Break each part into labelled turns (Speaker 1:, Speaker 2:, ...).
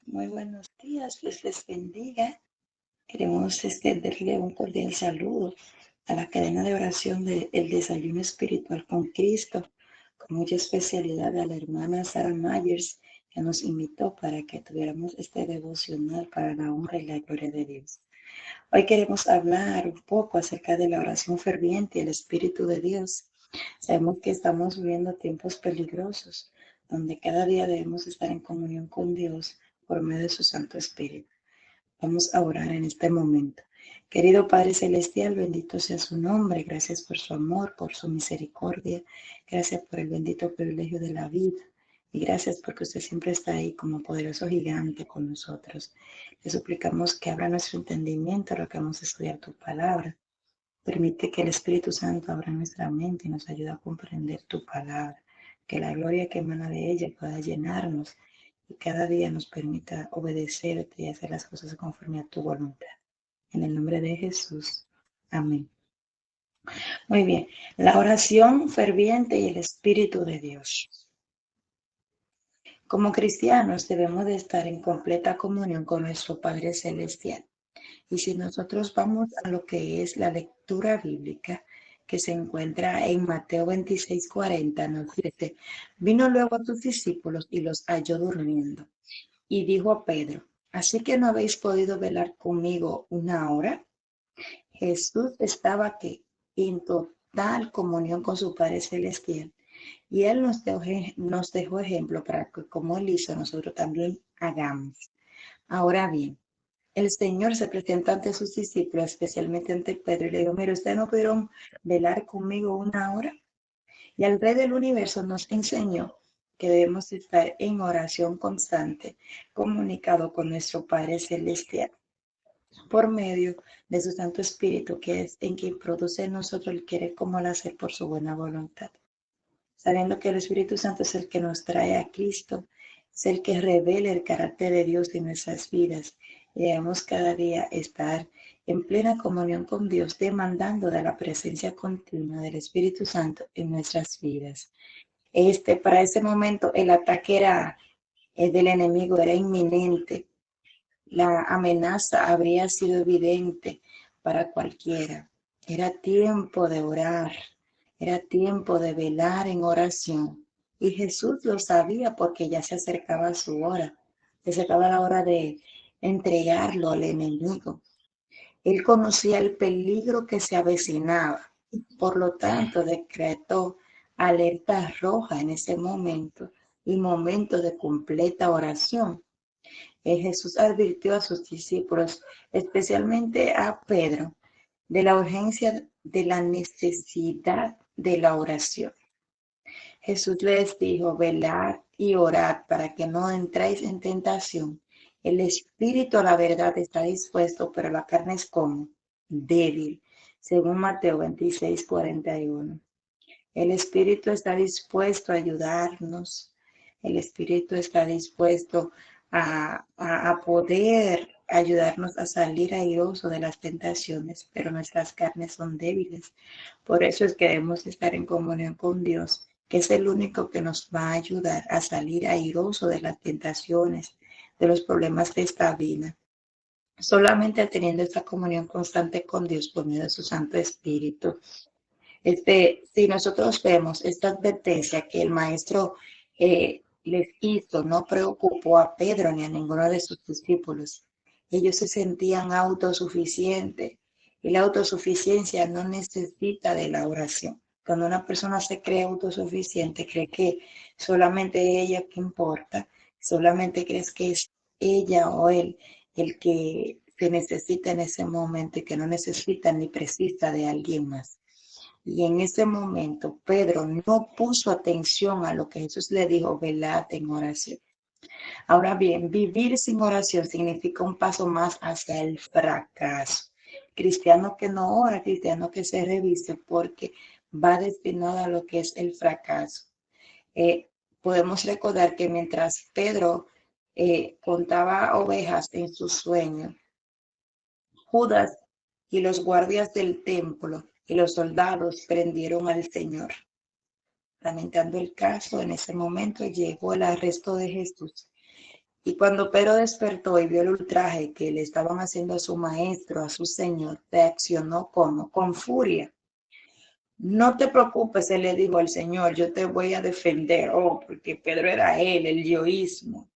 Speaker 1: Muy buenos días, Dios les bendiga. Queremos extenderle un cordial saludo a la cadena de oración de El Desayuno Espiritual con Cristo, con mucha especialidad a la hermana Sarah Myers, que nos invitó para que tuviéramos este devocional para la honra y la gloria de Dios. Hoy queremos hablar un poco acerca de la oración ferviente y el Espíritu de Dios. Sabemos que estamos viviendo tiempos peligrosos, donde cada día debemos estar en comunión con Dios por medio de su Santo Espíritu. Vamos a orar en este momento. Querido Padre Celestial, bendito sea su nombre. Gracias por su amor, por su misericordia. Gracias por el bendito privilegio de la vida. Y gracias porque usted siempre está ahí como poderoso gigante con nosotros. Le suplicamos que abra nuestro entendimiento a lo que vamos a estudiar tu palabra. Permite que el Espíritu Santo abra nuestra mente y nos ayude a comprender tu palabra. Que la gloria que emana de ella pueda llenarnos y cada día nos permita obedecerte y hacer las cosas conforme a tu voluntad. En el nombre de Jesús. Amén. Muy bien. La oración ferviente y el Espíritu de Dios. Como cristianos debemos de estar en completa comunión con nuestro Padre Celestial. Y si nosotros vamos a lo que es la lectura bíblica, que se encuentra en Mateo 26:40, nos dice, vino luego a sus discípulos y los halló durmiendo. Y dijo a Pedro, ¿así que no habéis podido velar conmigo una hora? Jesús estaba aquí en total comunión con su Padre Celestial. Y Él nos dejó ejemplo para que como Él hizo, nosotros también hagamos. Ahora bien, el Señor se presenta ante sus discípulos, especialmente ante Pedro, y le dijo, mire, ¿ustedes no pudieron velar conmigo una hora? Y el Rey del Universo nos enseñó que debemos estar en oración constante, comunicado con nuestro Padre Celestial, por medio de su Santo Espíritu, que es en quien produce en nosotros el querer como el hacer por su buena voluntad. Sabiendo que el Espíritu Santo es el que nos trae a Cristo, es el que revela el carácter de Dios en nuestras vidas. Y debemos cada día estar en plena comunión con Dios, demandando de la presencia continua del Espíritu Santo en nuestras vidas. Para ese momento el ataque del enemigo era inminente. La amenaza habría sido evidente para cualquiera. Era tiempo de orar, era tiempo de velar en oración. Y Jesús lo sabía porque ya se acercaba su hora, se acercaba la hora de entregarlo al enemigo. Él conocía el peligro que se avecinaba, por lo tanto decretó alerta roja en ese momento y momento de completa oración. Jesús advirtió a sus discípulos, especialmente a Pedro, de la urgencia, de la necesidad de la oración. Jesús les dijo, velad y orad para que no entréis en tentación. El espíritu a la verdad está dispuesto, pero la carne es como débil, según Mateo 26:41. El espíritu está dispuesto a ayudarnos. El espíritu está dispuesto a poder ayudarnos a salir airoso de las tentaciones, pero nuestras carnes son débiles. Por eso es que debemos estar en comunión con Dios, que es el único que nos va a ayudar a salir airoso de las tentaciones, de los problemas de esta vida. Solamente teniendo esta comunión constante con Dios por medio de su Santo Espíritu. Si nosotros vemos esta advertencia que el maestro les hizo, no preocupó a Pedro ni a ninguno de sus discípulos. Ellos se sentían autosuficientes y la autosuficiencia no necesita de la oración. Cuando una persona se cree autosuficiente, cree que solamente ella que importa, solamente crees que es ella o él el que se necesita en ese momento y que no necesita ni precisa de alguien más. Y en ese momento Pedro no puso atención a lo que Jesús le dijo, velad en oración. Ahora bien, vivir sin oración significa un paso más hacia el fracaso. Cristiano que no ora, cristiano que se revise, porque va destinado a lo que es el fracaso. Podemos recordar que mientras Pedro contaba ovejas en su sueño, Judas y los guardias del templo y los soldados prendieron al Señor. Lamentando el caso, en ese momento llegó el arresto de Jesús Y cuando Pedro despertó y vio el ultraje que le estaban haciendo a su maestro, a su señor, reaccionó como con furia. No te preocupes, él le dijo al Señor, yo te voy a defender. Oh, porque Pedro era él, el yoísmo.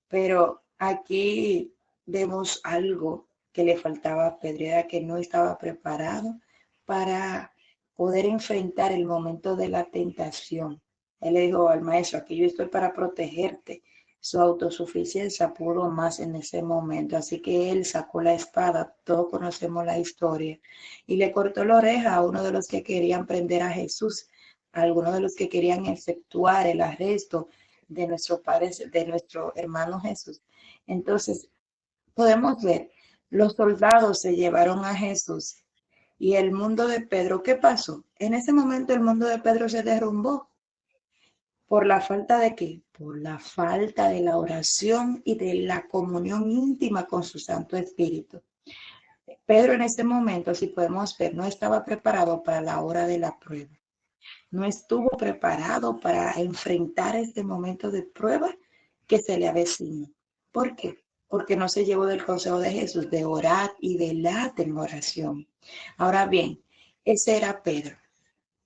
Speaker 1: Pero aquí vemos algo que le faltaba a Pedro, era que no estaba preparado para poder enfrentar el momento de la tentación. Él le dijo al maestro, aquí yo estoy para protegerte. Su autosuficiencia pudo más en ese momento, así que él sacó la espada, todos conocemos la historia, y le cortó la oreja a uno de los que querían prender a Jesús, a algunos de los que querían efectuar el arresto de nuestro Padre, de nuestro hermano Jesús. Entonces, podemos ver, los soldados se llevaron a Jesús y el mundo de Pedro, ¿qué pasó? En ese momento el mundo de Pedro se derrumbó. ¿Por la falta de qué? Por la falta de la oración y de la comunión íntima con su Santo Espíritu. Pedro en ese momento, si podemos ver, no estaba preparado para la hora de la prueba. No estuvo preparado para enfrentar este momento de prueba que se le avecina. ¿Por qué? Porque no se llevó del consejo de Jesús de orar y velar en oración. Ahora bien, ese era Pedro.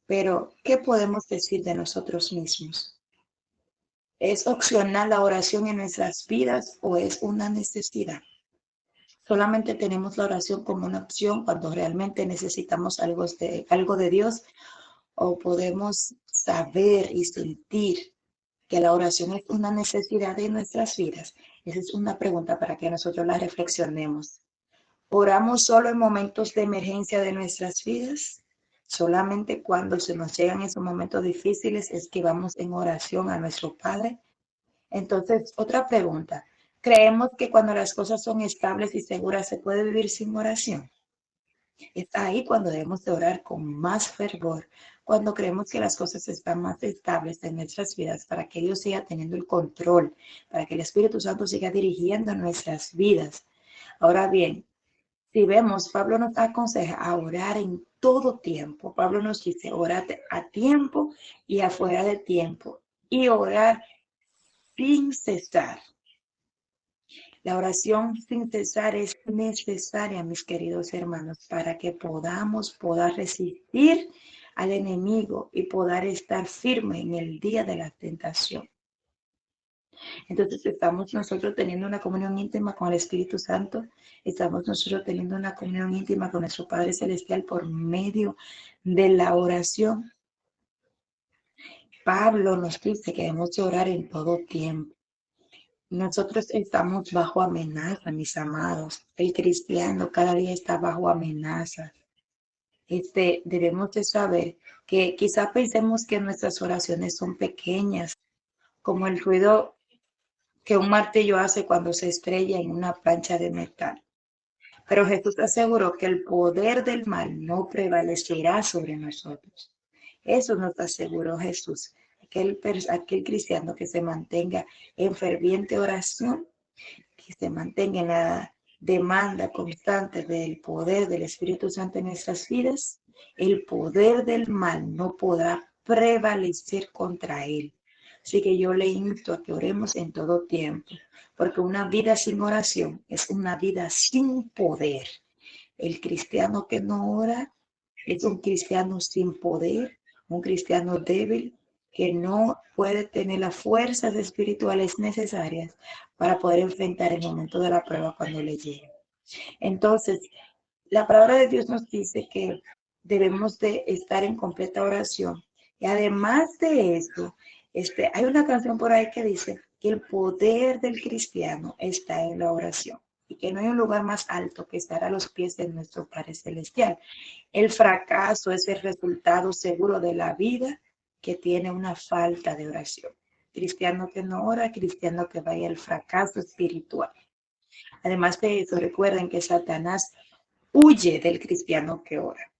Speaker 1: Pero, ¿qué podemos decir de nosotros mismos? ¿Es opcional la oración en nuestras vidas o es una necesidad? Solamente tenemos la oración como una opción cuando realmente necesitamos algo de Dios, o podemos saber y sentir que la oración es una necesidad de nuestras vidas. Esa es una pregunta para que nosotros la reflexionemos. ¿Oramos solo en momentos de emergencia de nuestras vidas? Solamente cuando se nos llegan esos momentos difíciles es que vamos en oración a nuestro Padre. Entonces, otra pregunta. ¿Creemos que cuando las cosas son estables y seguras se puede vivir sin oración? Es ahí cuando debemos de orar con más fervor, cuando creemos que las cosas están más estables en nuestras vidas, para que Dios siga teniendo el control, para que el Espíritu Santo siga dirigiendo nuestras vidas. Ahora bien, si vemos, Pablo nos aconseja a orar en todo tiempo. Pablo nos dice, orate a tiempo y afuera de tiempo, y orar sin cesar. La oración sin cesar es necesaria, mis queridos hermanos, para que poder resistir al enemigo y poder estar firme en el día de la tentación. Entonces estamos nosotros teniendo una comunión íntima con el Espíritu Santo, estamos nosotros teniendo una comunión íntima con nuestro Padre Celestial por medio de la oración. Pablo nos dice que debemos orar en todo tiempo. Nosotros estamos bajo amenaza, mis amados. El cristiano cada día está bajo amenaza. Debemos de saber que quizá pensemos que nuestras oraciones son pequeñas, como el ruido que un martillo hace cuando se estrella en una plancha de metal. Pero Jesús aseguró que el poder del mal no prevalecerá sobre nosotros. Eso nos aseguró Jesús. Aquel cristiano que se mantenga en ferviente oración, que se mantenga en la demanda constante del poder del Espíritu Santo en nuestras vidas, el poder del mal no podrá prevalecer contra él. Así que yo le invito a que oremos en todo tiempo, porque una vida sin oración es una vida sin poder. El cristiano que no ora es un cristiano sin poder, un cristiano débil que no puede tener las fuerzas espirituales necesarias para poder enfrentar el momento de la prueba cuando le llegue. Entonces, la palabra de Dios nos dice que debemos de estar en completa oración. Y además de eso, hay una canción por ahí que dice que el poder del cristiano está en la oración y que no hay un lugar más alto que estar a los pies de nuestro Padre Celestial. El fracaso es el resultado seguro de la vida que tiene una falta de oración. Cristiano que no ora, cristiano que vaya al fracaso espiritual. Además de eso, recuerden que Satanás huye del cristiano que ora.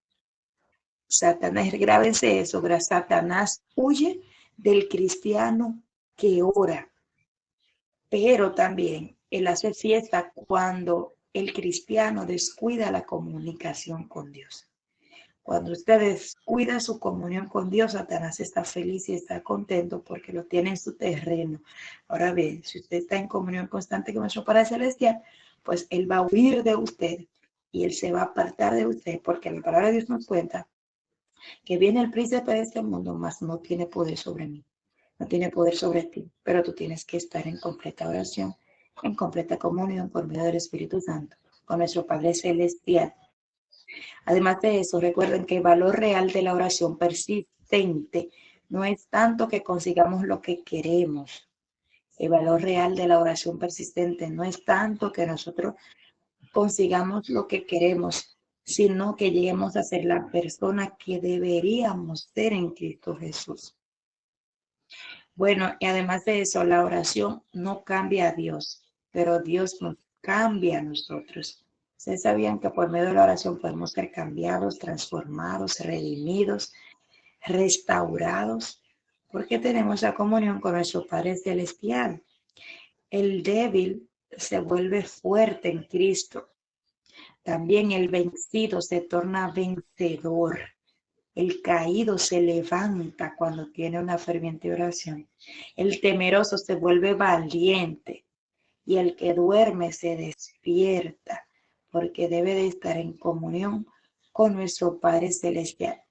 Speaker 1: Satanás, grábense eso, Satanás huye del cristiano que ora. Pero también él hace fiesta cuando el cristiano descuida la comunicación con Dios. Cuando usted descuida su comunión con Dios, Satanás está feliz y está contento porque lo tiene en su terreno. Ahora bien, si usted está en comunión constante con nuestro Padre Celestial, pues Él va a huir de usted y Él se va a apartar de usted, porque la palabra de Dios nos cuenta que viene el príncipe de este mundo, mas no tiene poder sobre mí, no tiene poder sobre ti, pero tú tienes que estar en completa oración, en completa comunión por medio del Espíritu Santo, con nuestro Padre Celestial. Además de eso, recuerden que el valor real de la oración persistente no es tanto que consigamos lo que queremos. El valor real de la oración persistente no es tanto que nosotros consigamos lo que queremos, sino que lleguemos a ser la persona que deberíamos ser en Cristo Jesús. Bueno, y además de eso, la oración no cambia a Dios, pero Dios nos cambia a nosotros. Ustedes sabían que por medio de la oración podemos ser cambiados, transformados, redimidos, restaurados, porque tenemos la comunión con nuestro Padre Celestial. El débil se vuelve fuerte en Cristo. También el vencido se torna vencedor. El caído se levanta cuando tiene una ferviente oración. El temeroso se vuelve valiente y el que duerme se despierta porque debe de estar en comunión con nuestro Padre Celestial.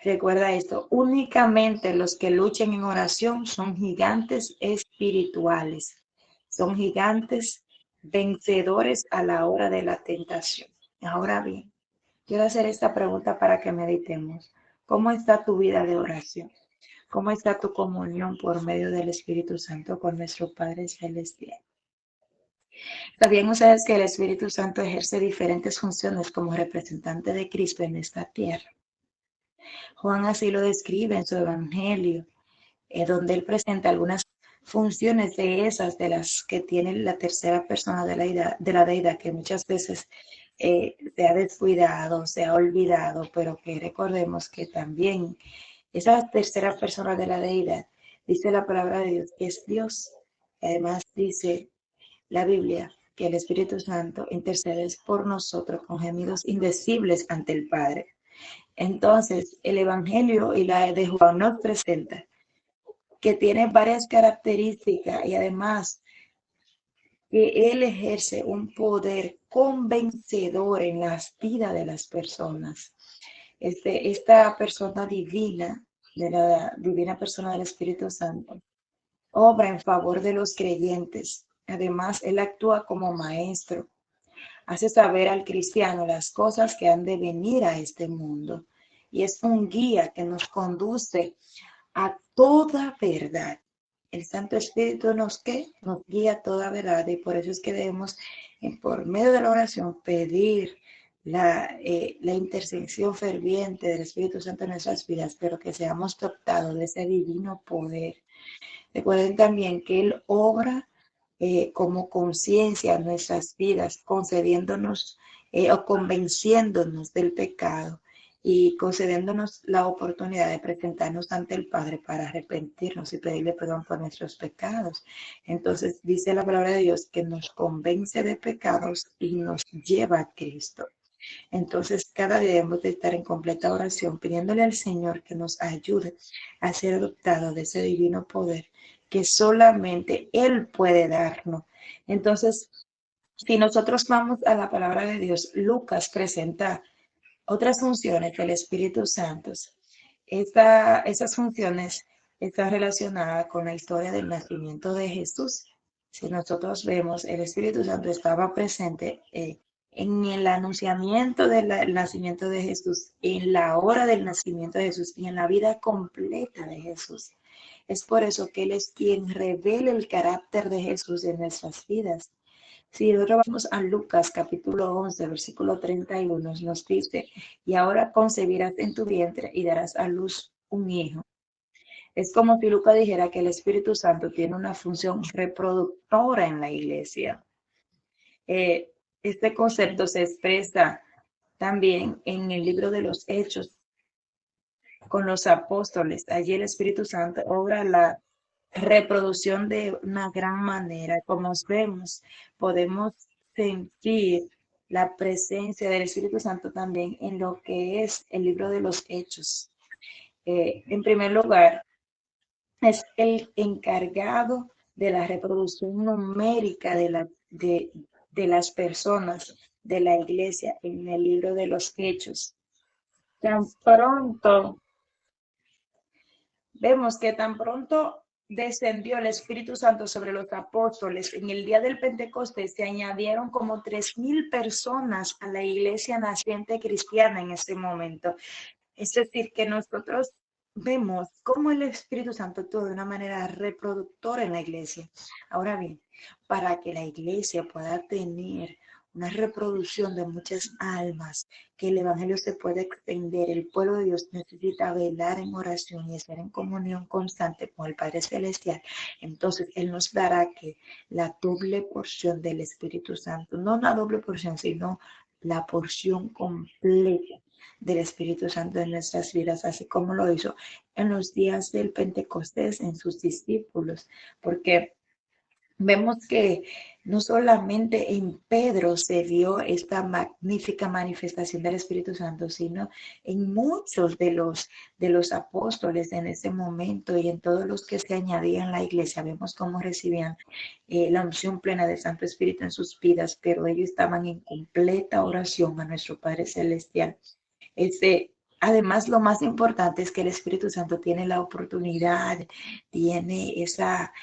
Speaker 1: Recuerda esto, únicamente los que luchen en oración son gigantes espirituales, son gigantes vencedores a la hora de la tentación. Ahora bien, quiero hacer esta pregunta para que meditemos. ¿Cómo está tu vida de oración? ¿Cómo está tu comunión por medio del Espíritu Santo con nuestro Padre Celestial? ¿Sabían ustedes que el Espíritu Santo ejerce diferentes funciones como representante de Cristo en esta tierra? Juan así lo describe en su Evangelio, donde él presenta algunas funciones de esas, de las que tiene la tercera persona de la deidad, que muchas veces se ha descuidado, se ha olvidado, pero que recordemos que también esa tercera persona de la deidad, dice la palabra de Dios, que es Dios. Además dice la Biblia que el Espíritu Santo intercede por nosotros con gemidos indecibles ante el Padre. Entonces, el Evangelio y la de Juan nos presenta que tiene varias características y además que Él ejerce un poder convencedor en las vidas de las personas. Esta persona divina, de la divina persona del Espíritu Santo, obra en favor de los creyentes. Además, Él actúa como maestro, hace saber al cristiano las cosas que han de venir a este mundo y es un guía que nos conduce a toda verdad. El Santo Espíritu nos guía a toda verdad y por eso es que debemos, por medio de la oración, pedir la intercesión ferviente del Espíritu Santo en nuestras vidas, pero que seamos dotados de ese divino poder. Recuerden también que Él obra como conciencia en nuestras vidas, concediéndonos o convenciéndonos del pecado y concediéndonos la oportunidad de presentarnos ante el Padre para arrepentirnos y pedirle perdón por nuestros pecados. Entonces dice la palabra de Dios que nos convence de pecados y nos lleva a Cristo. Entonces, cada día debemos de estar en completa oración, pidiéndole al Señor que nos ayude a ser adoptados de ese divino poder que solamente Él puede darnos. Entonces, si nosotros vamos a la palabra de Dios, Lucas presenta otras funciones del Espíritu Santo. Esas funciones están relacionadas con la historia del nacimiento de Jesús. Si nosotros vemos, el Espíritu Santo estaba presente en el anunciamiento del nacimiento de Jesús, en la hora del nacimiento de Jesús y en la vida completa de Jesús. Es por eso que Él es quien revela el carácter de Jesús en nuestras vidas. Si nosotros vamos a Lucas capítulo 11, versículo 31, nos dice, y ahora concebirás en tu vientre y darás a luz un hijo. Es como si Lucas dijera que el Espíritu Santo tiene una función reproductora en la iglesia. Este concepto se expresa también en el libro de los Hechos con los apóstoles. Allí el Espíritu Santo obra la reproducción de una gran manera. Como vemos, podemos sentir la presencia del Espíritu Santo también en lo que es el libro de los Hechos. En primer lugar, es el encargado de la reproducción numérica de las personas de la iglesia en el libro de los Hechos. Tan pronto vemos que tan pronto descendió el Espíritu Santo sobre los apóstoles, en el día del Pentecostés se añadieron como 3,000 personas a la iglesia naciente cristiana en ese momento. Es decir, que nosotros vemos cómo el Espíritu Santo actúa de una manera reproductora en la iglesia. Ahora bien, para que la iglesia pueda tener una reproducción de muchas almas, que el Evangelio se pueda extender, el pueblo de Dios necesita velar en oración y estar en comunión constante con el Padre Celestial. Entonces, Él nos dará que la doble porción del Espíritu Santo, no una doble porción, sino la porción completa del Espíritu Santo en nuestras vidas, así como lo hizo en los días del Pentecostés en sus discípulos, porque vemos que no solamente en Pedro se vio esta magnífica manifestación del Espíritu Santo, sino en muchos de los apóstoles en ese momento y en todos los que se añadían a la iglesia. Vemos cómo recibían la unción plena del Santo Espíritu en sus vidas, pero ellos estaban en completa oración a nuestro Padre Celestial. Además, lo más importante es que el Espíritu Santo tiene la oportunidad, tiene esa,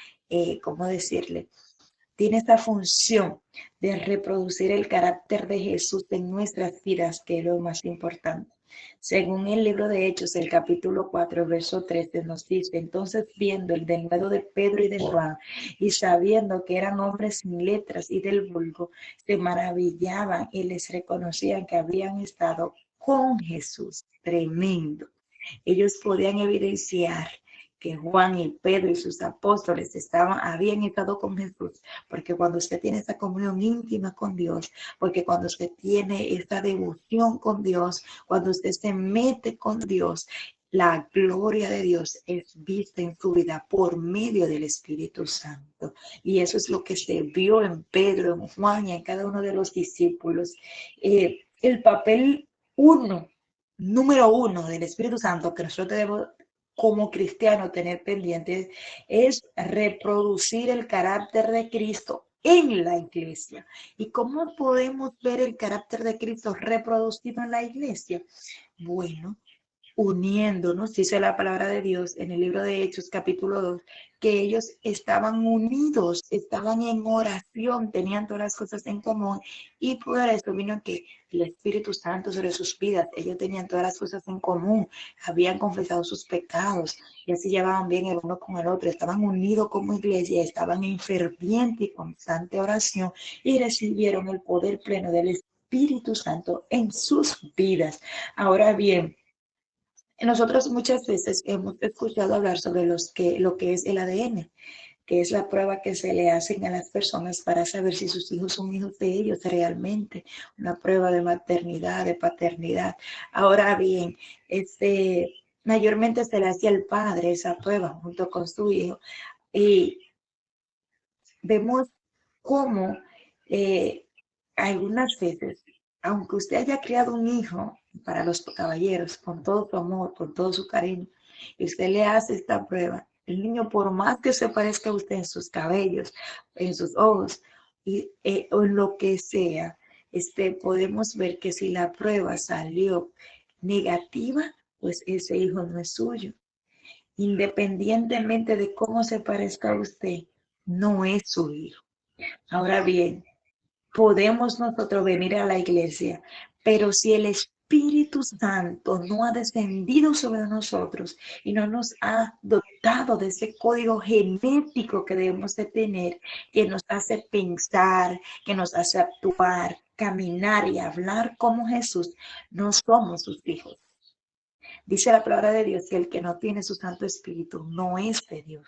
Speaker 1: ¿cómo decirle? Tiene esta función de reproducir el carácter de Jesús en nuestras vidas, que es lo más importante. Según el libro de Hechos, el capítulo 4, verso 13, nos dice: entonces, viendo el denuedo de Pedro y de Juan, y sabiendo que eran hombres sin letras y del vulgo, se maravillaban y les reconocían que habían estado con Jesús. Tremendo. Ellos podían evidenciar que Juan y Pedro y sus apóstoles habían estado con Jesús, porque cuando usted tiene esa comunión íntima con Dios, porque cuando usted tiene esta devoción con Dios, cuando usted se mete con Dios, la gloria de Dios es vista en su vida por medio del Espíritu Santo. Y eso es lo que se vio en Pedro, en Juan y en cada uno de los discípulos. El papel número uno del Espíritu Santo que nosotros debemos como cristianos tener pendientes es reproducir el carácter de Cristo en la iglesia. ¿Y cómo podemos ver el carácter de Cristo reproducido en la iglesia? Bueno, uniéndonos, dice la palabra de Dios en el libro de Hechos capítulo 2, que ellos estaban unidos, estaban en oración, tenían todas las cosas en común, y por eso vino que el Espíritu Santo sobre sus vidas, ellos tenían todas las cosas en común, habían confesado sus pecados y así llevaban bien el uno con el otro, estaban unidos como iglesia, estaban en ferviente y constante oración y recibieron el poder pleno del Espíritu Santo en sus vidas. Ahora bien, nosotros muchas veces hemos escuchado hablar sobre lo que es el ADN, que es la prueba que se le hacen a las personas para saber si sus hijos son hijos de ellos realmente, una prueba de maternidad, de paternidad. Ahora bien, mayormente se le hacía al padre esa prueba junto con su hijo, y vemos cómo algunas veces, aunque usted haya criado un hijo, para los caballeros, con todo su amor, con todo su cariño, y usted le hace esta prueba, el niño, por más que se parezca a usted en sus cabellos, en sus ojos, o en lo que sea, podemos ver que si la prueba salió negativa, pues ese hijo no es suyo. Independientemente de cómo se parezca a usted, no es su hijo. Ahora bien, podemos nosotros venir a la iglesia, pero si el Espíritu Santo no ha descendido sobre nosotros y no nos ha dotado de ese código genético que debemos de tener, que nos hace pensar, que nos hace actuar, caminar y hablar como Jesús, no somos sus hijos. Dice la palabra de Dios que el que no tiene su Santo Espíritu no es de Dios.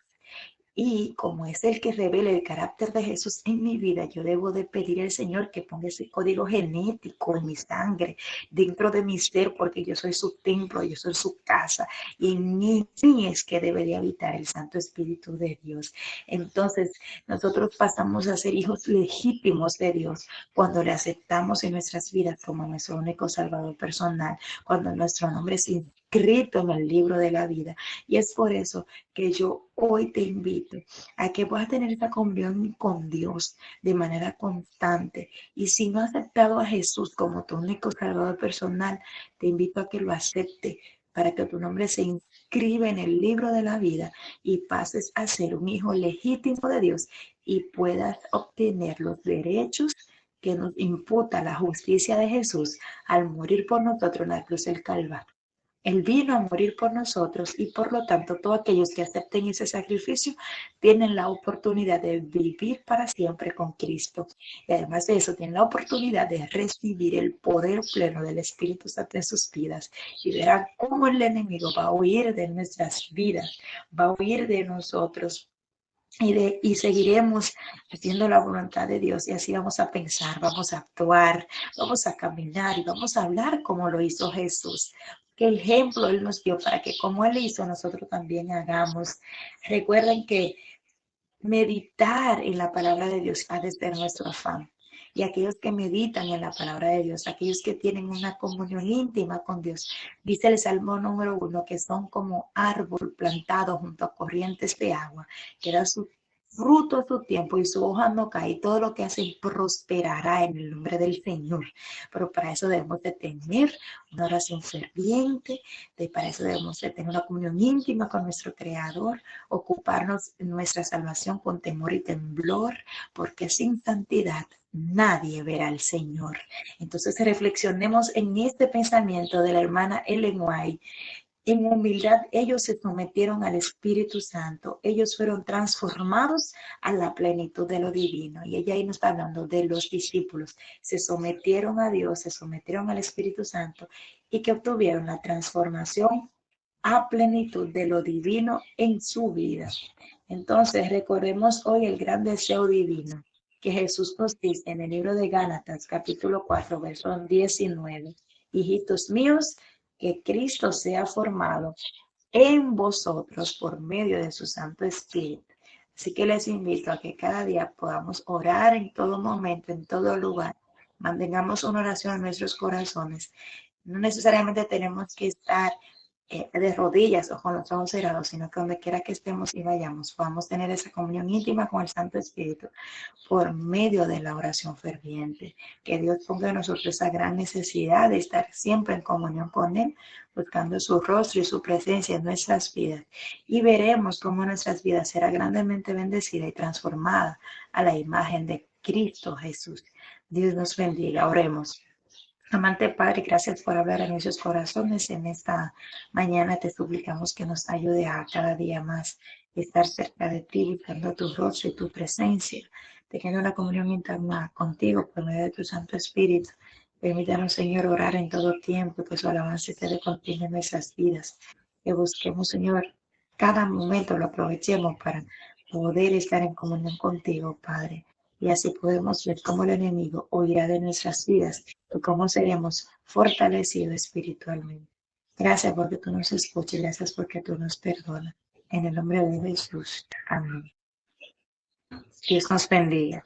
Speaker 1: Y como es el que revela el carácter de Jesús en mi vida, yo debo de pedir al Señor que ponga ese código genético en mi sangre, dentro de mi ser, porque yo soy su templo, yo soy su casa, y en mí es que debería habitar el Santo Espíritu de Dios. Entonces, nosotros pasamos a ser hijos legítimos de Dios cuando le aceptamos en nuestras vidas como nuestro único Salvador personal, cuando nuestro nombre es inscrito en el libro de la vida. Y es por eso que yo hoy te invito a que puedas tener esta comunión con Dios de manera constante. Y si no has aceptado a Jesús como tu único Salvador personal, te invito a que lo acepte para que tu nombre se inscriba en el libro de la vida y pases a ser un hijo legítimo de Dios y puedas obtener los derechos que nos imputa la justicia de Jesús al morir por nosotros en la cruz del Calvario. Él vino a morir por nosotros y por lo tanto todos aquellos que acepten ese sacrificio tienen la oportunidad de vivir para siempre con Cristo. Y además de eso, tienen la oportunidad de recibir el poder pleno del Espíritu Santo en sus vidas. Y verán cómo el enemigo va a huir de nuestras vidas, va a huir de nosotros y seguiremos haciendo la voluntad de Dios y así vamos a pensar, vamos a actuar, vamos a caminar y vamos a hablar como lo hizo Jesús. ¿Qué ejemplo Él nos dio para que como Él hizo nosotros también hagamos? Recuerden que meditar en la palabra de Dios ha de ser nuestro afán. Y aquellos que meditan en la palabra de Dios, aquellos que tienen una comunión íntima con Dios, dice el Salmo número 1, que son como árbol plantado junto a corrientes de agua, que da su fruto a su tiempo y su hoja no cae, y todo lo que hace prosperará en el nombre del Señor. Pero para eso debemos de tener una oración ferviente, para eso debemos de tener una comunión íntima con nuestro Creador, ocuparnos en nuestra salvación con temor y temblor, porque sin santidad nadie verá al Señor. Entonces reflexionemos en este pensamiento de la hermana Ellen White. En humildad ellos se sometieron al Espíritu Santo, ellos fueron transformados a la plenitud de lo divino. Y ella ahí nos está hablando de los discípulos, se sometieron a Dios, se sometieron al Espíritu Santo y que obtuvieron la transformación a plenitud de lo divino en su vida. Entonces, recordemos hoy el gran deseo divino que Jesús nos dice en el libro de Gálatas, capítulo 4, verso 19. Hijitos míos, que Cristo sea formado en vosotros por medio de su Santo Espíritu. Así que les invito a que cada día podamos orar en todo momento, en todo lugar. Mantengamos una oración en nuestros corazones. No necesariamente tenemos que estar de rodillas o con los ojos cerrados, sino que donde quiera que estemos y vayamos, podamos tener esa comunión íntima con el Santo Espíritu por medio de la oración ferviente. Que Dios ponga en nosotros esa gran necesidad de estar siempre en comunión con Él, buscando su rostro y su presencia en nuestras vidas. Y veremos cómo nuestras vidas será grandemente bendecida y transformada a la imagen de Cristo Jesús. Dios nos bendiga. Oremos. Amante Padre, gracias por hablar a nuestros corazones en esta mañana. Te suplicamos que nos ayude a cada día más estar cerca de ti, buscando tu rostro y tu presencia, teniendo una comunión íntima contigo por medio de tu Santo Espíritu. Permítanos, Señor, orar en todo tiempo, que su alabanza esté de continuo en nuestras vidas. Que busquemos, Señor, cada momento lo aprovechemos para poder estar en comunión contigo, Padre. Y así podemos ver cómo el enemigo huirá de nuestras vidas y cómo seremos fortalecidos espiritualmente. Gracias porque tú nos escuchas y gracias porque tú nos perdonas. En el nombre de Jesús. Amén. Dios nos bendiga.